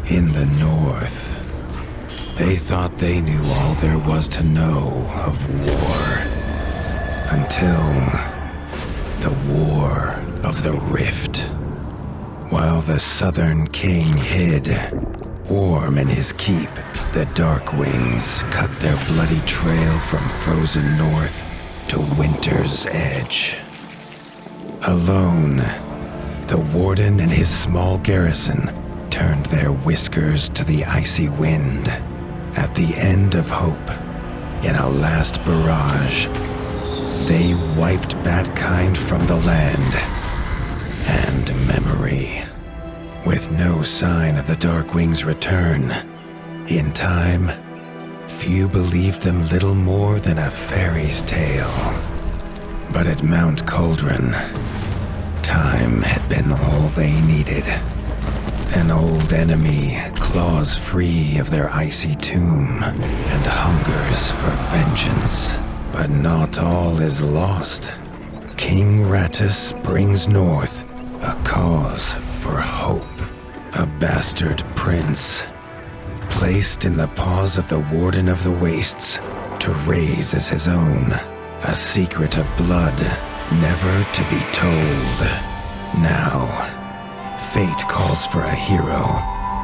In the north, they thought they knew all there was to know of war. Until the War of the Rift. While the southern king hid, warm in his keep, the Darkwings cut their bloody trail from frozen north to winter's edge. Alone, the Warden and his small garrison turned their whiskers to the icy wind. At the end of hope, in a last barrage, they wiped Batkind from the land and memory. With no sign of the Darkwings' return, in time, few believed them little more than a fairy's tale. But at Mount Cauldron, time had been all they needed. An old enemy claws free of their icy tomb and hungers for vengeance. But not all is lost. King Rattus brings north a cause for hope. A bastard prince, placed in the paws of the Warden of the Wastes to raise as his own. A secret of blood never to be told. Now, fate calls for a hero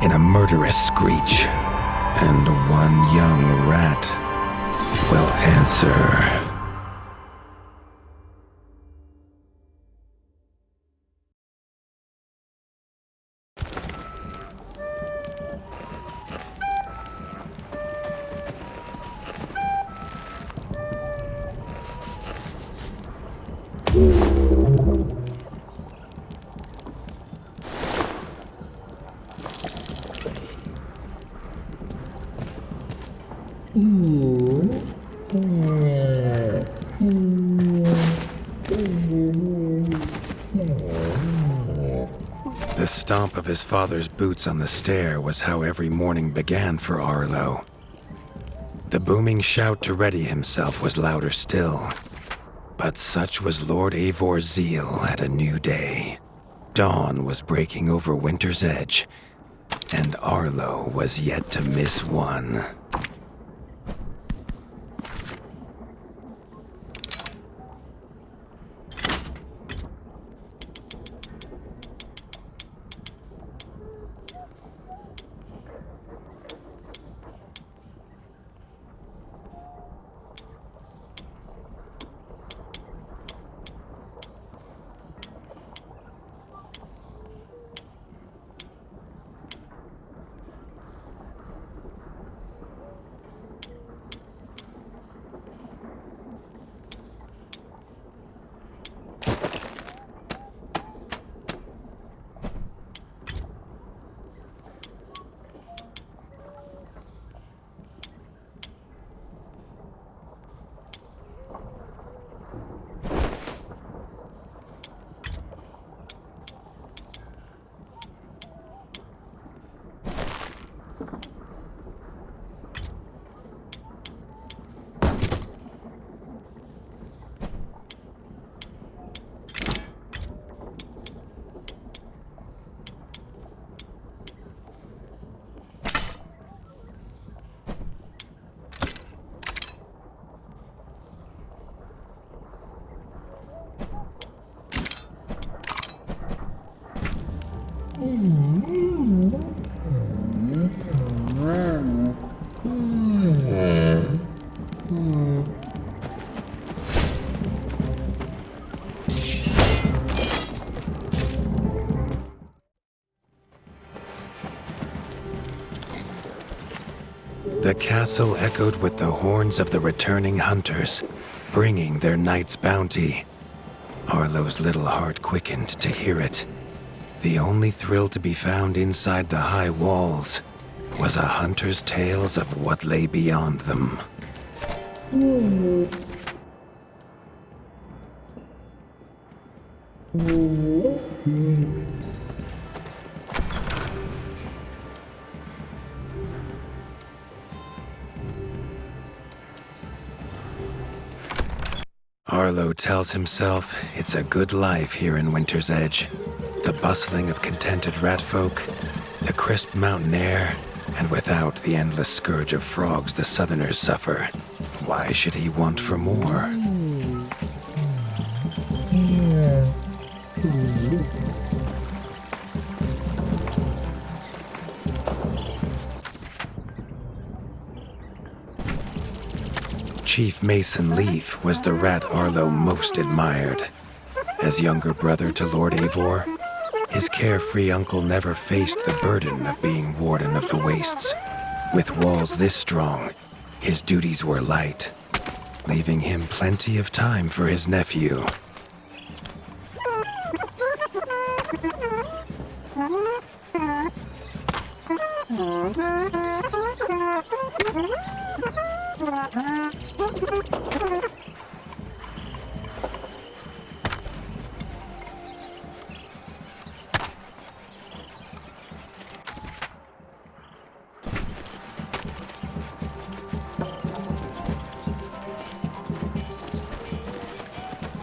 in a murderous screech, and one young rat will answer. The stomp of his father's boots on the stair was how every morning began for Arlo. The booming shout to ready himself was louder still. But such was Lord Eivor's zeal at a new day. Dawn was breaking over winter's edge, and Arlo was yet to miss one. The castle echoed with the horns of the returning hunters, bringing their night's bounty. Arlo's little heart quickened to hear it. The only thrill to be found inside the high walls was a hunter's tales of what lay beyond them. Arlo tells himself it's a good life here in Winter's Edge. The bustling of contented rat folk, The crisp mountain air, and without the endless scourge of frogs the southerners suffer, why should he want for more? Chief Mason Leaf was the rat Arlo most admired. As younger brother to Lord Eivor, his carefree uncle never faced the burden of being Warden of the Wastes. With walls this strong, his duties were light, leaving him plenty of time for his nephew.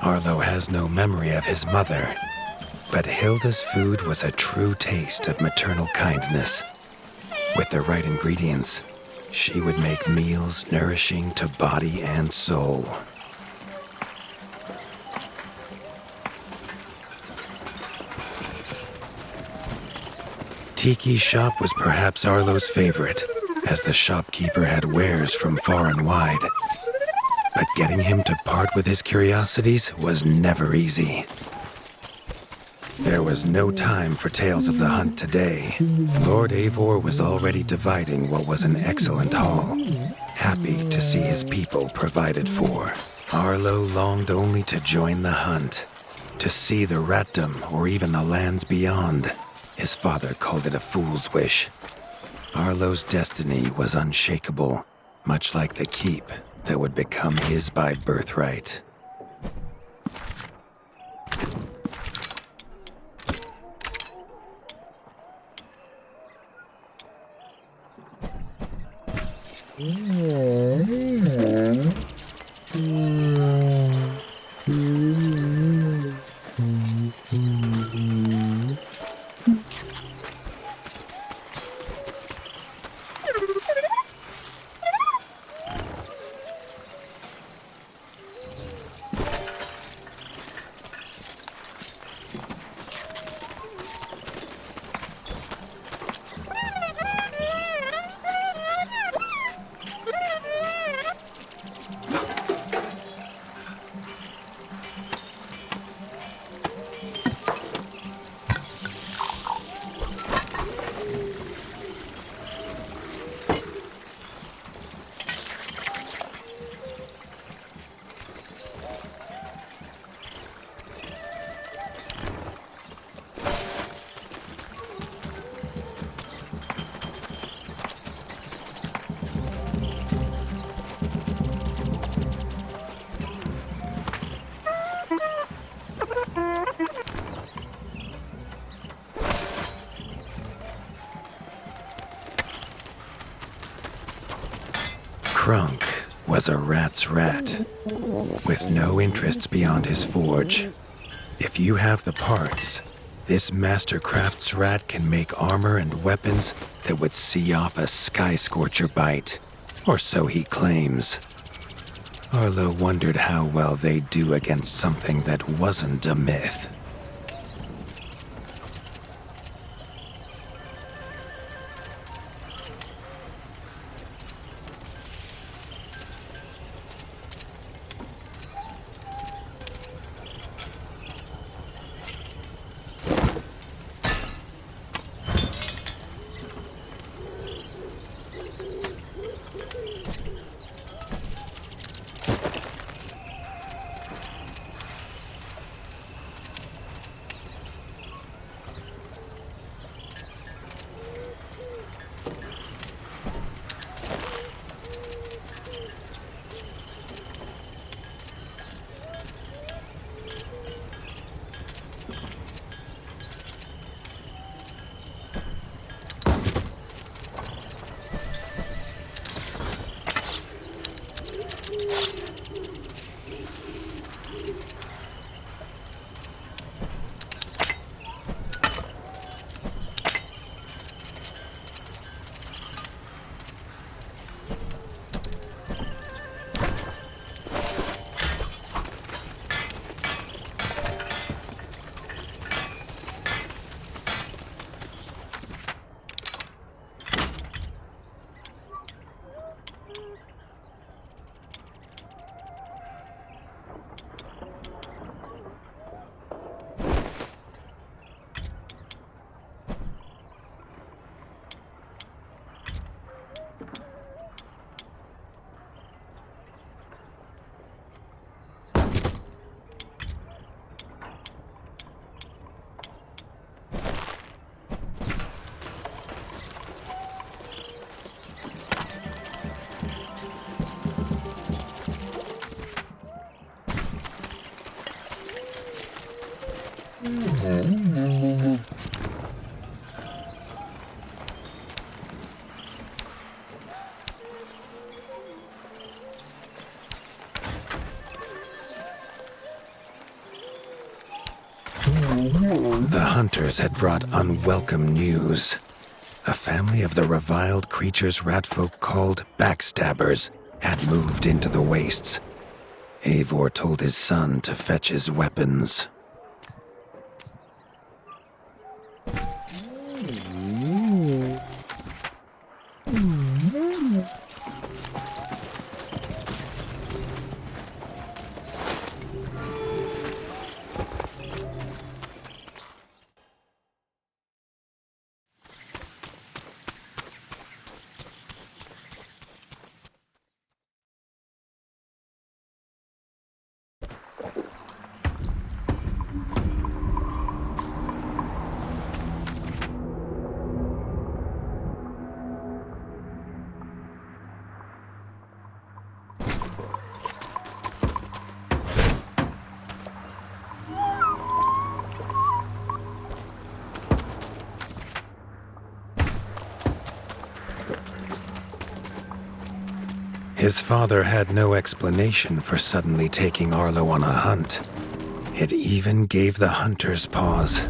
Arlo has no memory of his mother, but Hilda's food was a true taste of maternal kindness. With the right ingredients, she would make meals nourishing to body and soul. Tiki's shop was perhaps Arlo's favorite, as the shopkeeper had wares from far and wide. But getting him to part with his curiosities was never easy. There was no time for tales of the hunt today. Lord Eivor was already dividing what was an excellent haul, happy to see his people provided for. Arlo longed only to join the hunt, to see the ratdom or even the lands beyond. His father called it a fool's wish. Arlo's destiny was unshakable, much like the keep that would become his by birthright. Crunk was a rat's rat, with no interests beyond his forge. If you have the parts, this mastercraft's rat can make armor and weapons that would see off a sky scorcher bite, or so he claims. Arlo wondered how well they'd do against something that wasn't a myth. hunters had brought unwelcome news. A family of the reviled creatures ratfolk called backstabbers had moved into the wastes. Eivor told his son to fetch his weapons. His father had no explanation for suddenly taking Arlo on a hunt. It even gave the hunters pause.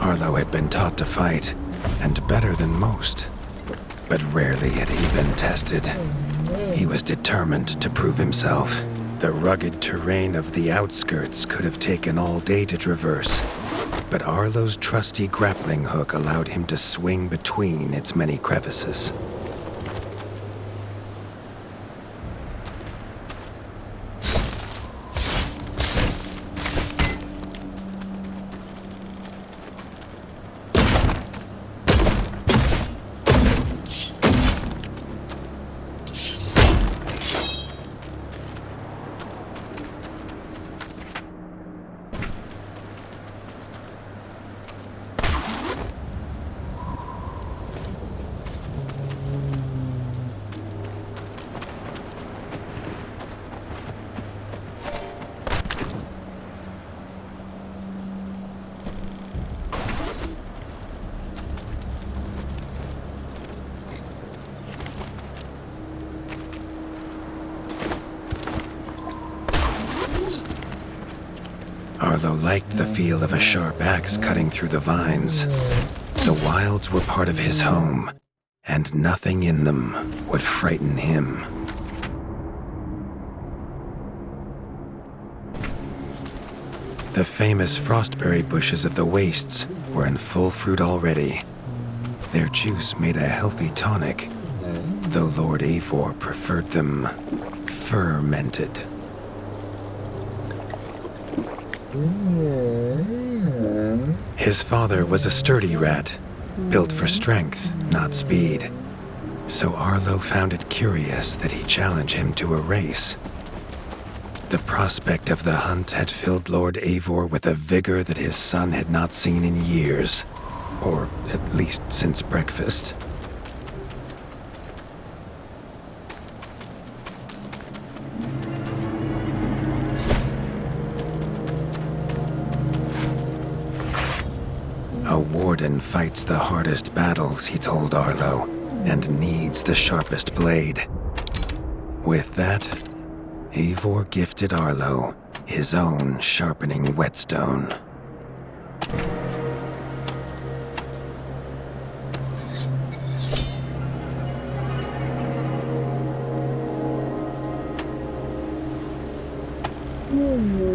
Arlo had been taught to fight, and better than most. But rarely had he been tested. He was determined to prove himself. The rugged terrain of the outskirts could have taken all day to traverse, but Arlo's trusty grappling hook allowed him to swing between its many crevices. Arlo liked the feel of a sharp axe cutting through the vines. The wilds were part of his home, and nothing in them would frighten him. The famous frostberry bushes of the wastes were in full fruit already. Their juice made a healthy tonic, though Lord Eivor preferred them fermented. His father was a sturdy rat, built for strength, not speed. So Arlo found it curious that he challenged him to a race. The prospect of the hunt had filled Lord Eivor with a vigor that his son had not seen in years, or at least since breakfast. A warden fights the hardest battles, he told Arlo, and needs the sharpest blade. With that, Eivor gifted Arlo his own sharpening whetstone.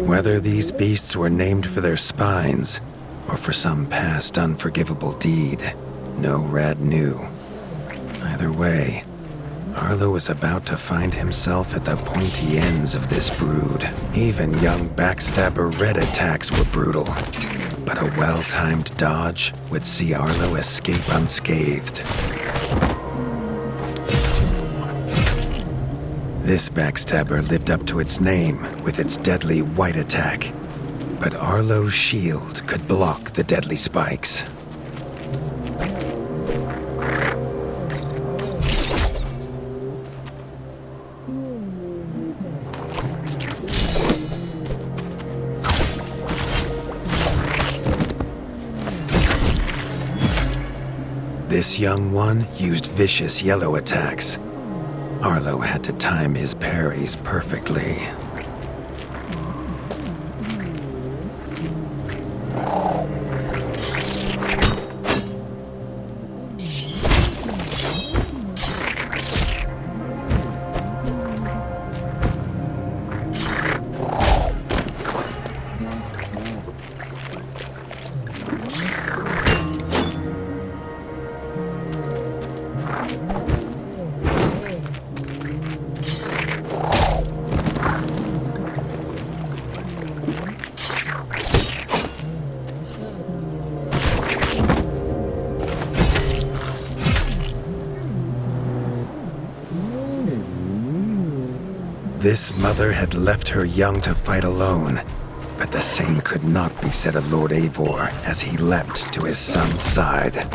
Whether these beasts were named for their spines, or for some past unforgivable deed, no rat knew. Either way, Arlo was about to find himself at the pointy ends of this brood. Even young backstabber red attacks were brutal, but a well-timed dodge would see Arlo escape unscathed. This backstabber lived up to its name with its deadly white attack, but Arlo's shield could block the deadly spikes. This young one used vicious yellow attacks. Arlo had to time his parries perfectly. This mother had left her young to fight alone, but the same could not be said of Lord Eivor as he leapt to his son's side.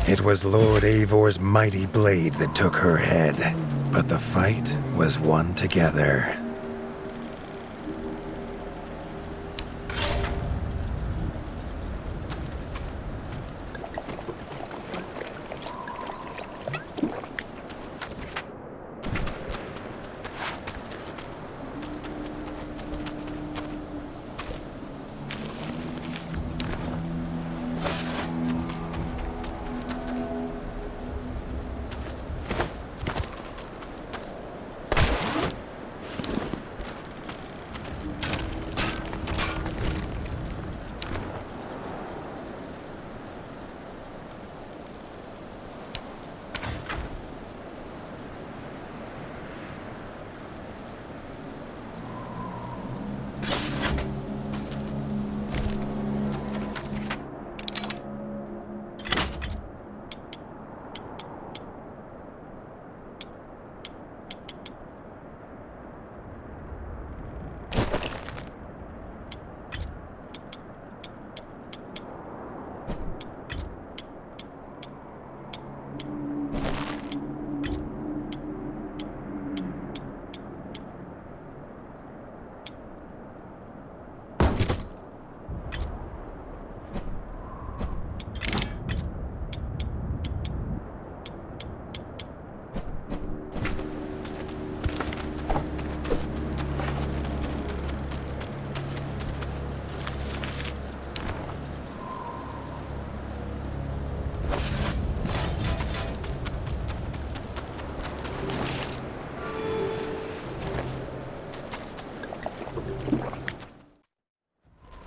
It was Lord Eivor's mighty blade that took her head, but the fight was won together.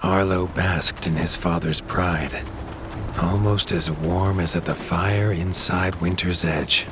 Arlo basked in his father's pride, almost as warm as at the fire inside Winter's Edge.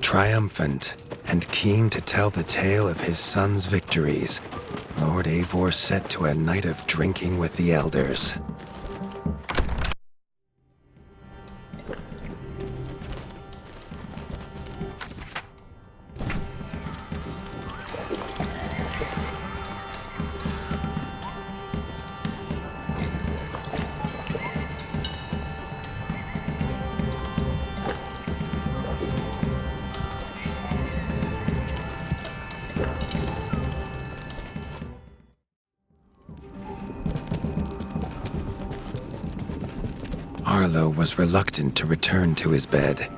Triumphant and keen to tell the tale of his son's victories, Lord Eivor set to a night of drinking with the elders. Arlo was reluctant to return to his bed,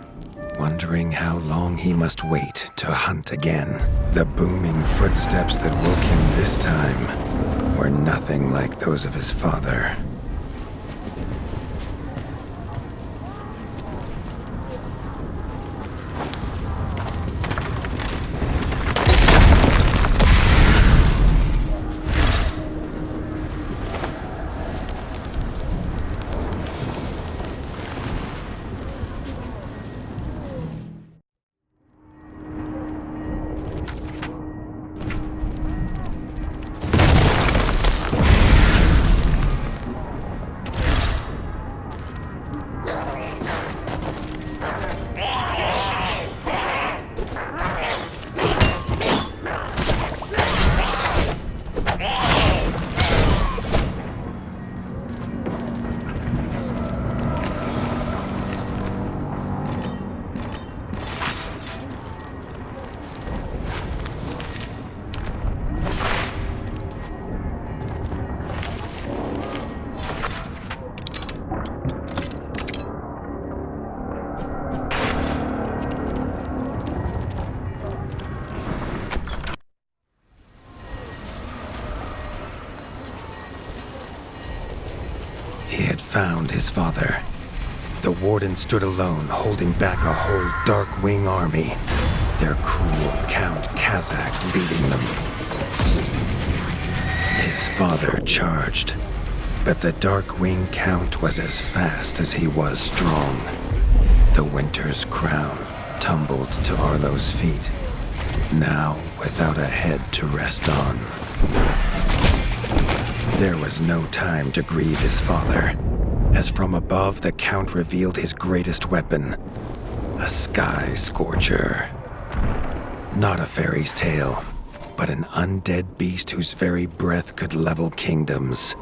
wondering how long he must wait to hunt again. The booming footsteps that woke him this time were nothing like those of his father. He had found his father. The Warden stood alone, holding back a whole Darkwing army, their cruel Count Kazak leading them. His father charged, but the Darkwing Count was as fast as he was strong. The Winter's crown tumbled to Arlo's feet, now without a head to rest on. There was no time to grieve his father, as from above the Count revealed his greatest weapon, a sky scorcher. Not a fairy's tale, but an undead beast whose very breath could level kingdoms.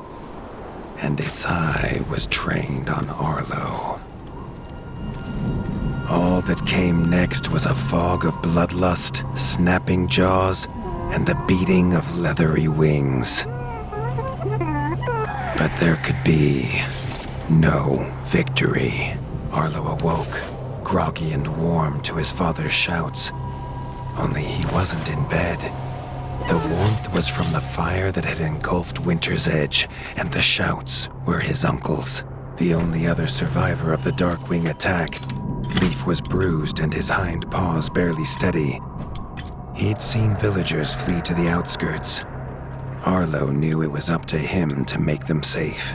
And its eye was trained on Arlo. All that came next was a fog of bloodlust, snapping jaws, and the beating of leathery wings. But there could be no victory. Arlo awoke, groggy and warm to his father's shouts. Only he wasn't in bed. The warmth was from the fire that had engulfed Winter's Edge, and the shouts were his uncle's. The only other survivor of the Darkwing attack, Leaf was bruised and his hind paws barely steady. He'd seen villagers flee to the outskirts. Arlo knew it was up to him to make them safe.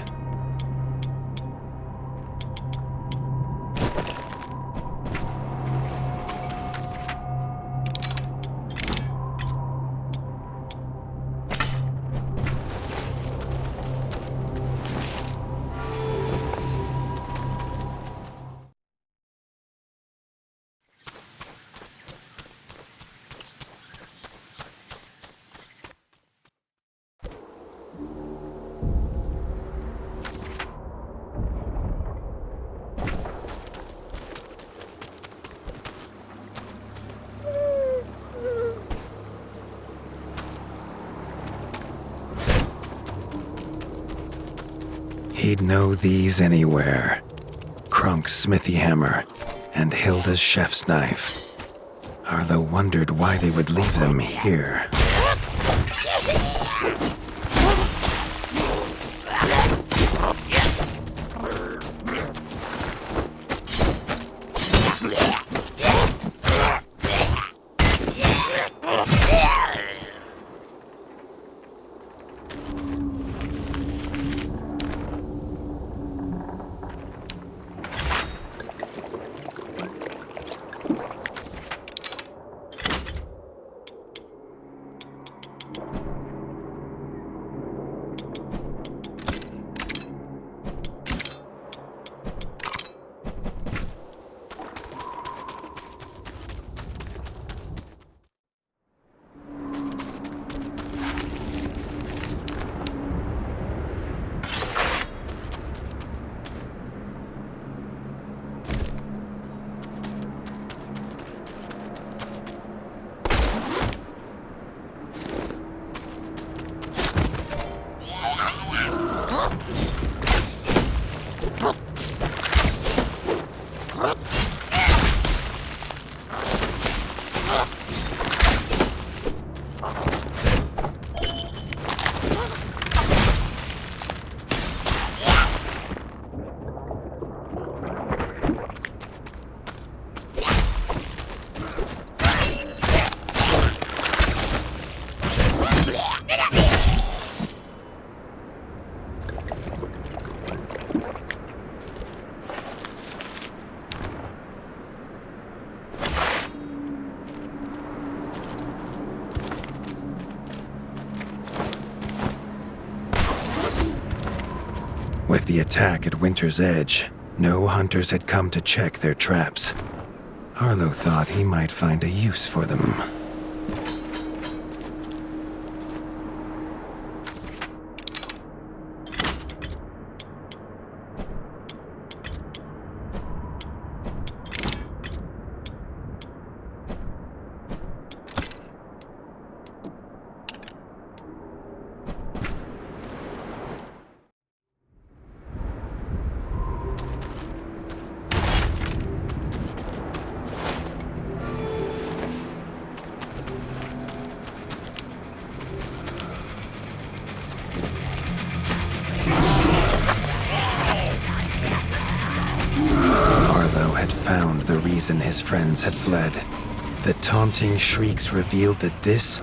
He'd know these anywhere. Krunk's smithy hammer and Hilda's chef's knife. Arlo wondered why they would leave them here. With the attack at Winter's Edge, no hunters had come to check their traps. Arlo thought he might find a use for them. Found the reason his friends had fled. The taunting shrieks revealed that this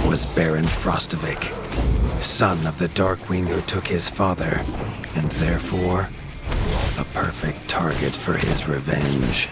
was Baron Frostovic, son of the Darkwing who took his father, and therefore a perfect target for his revenge.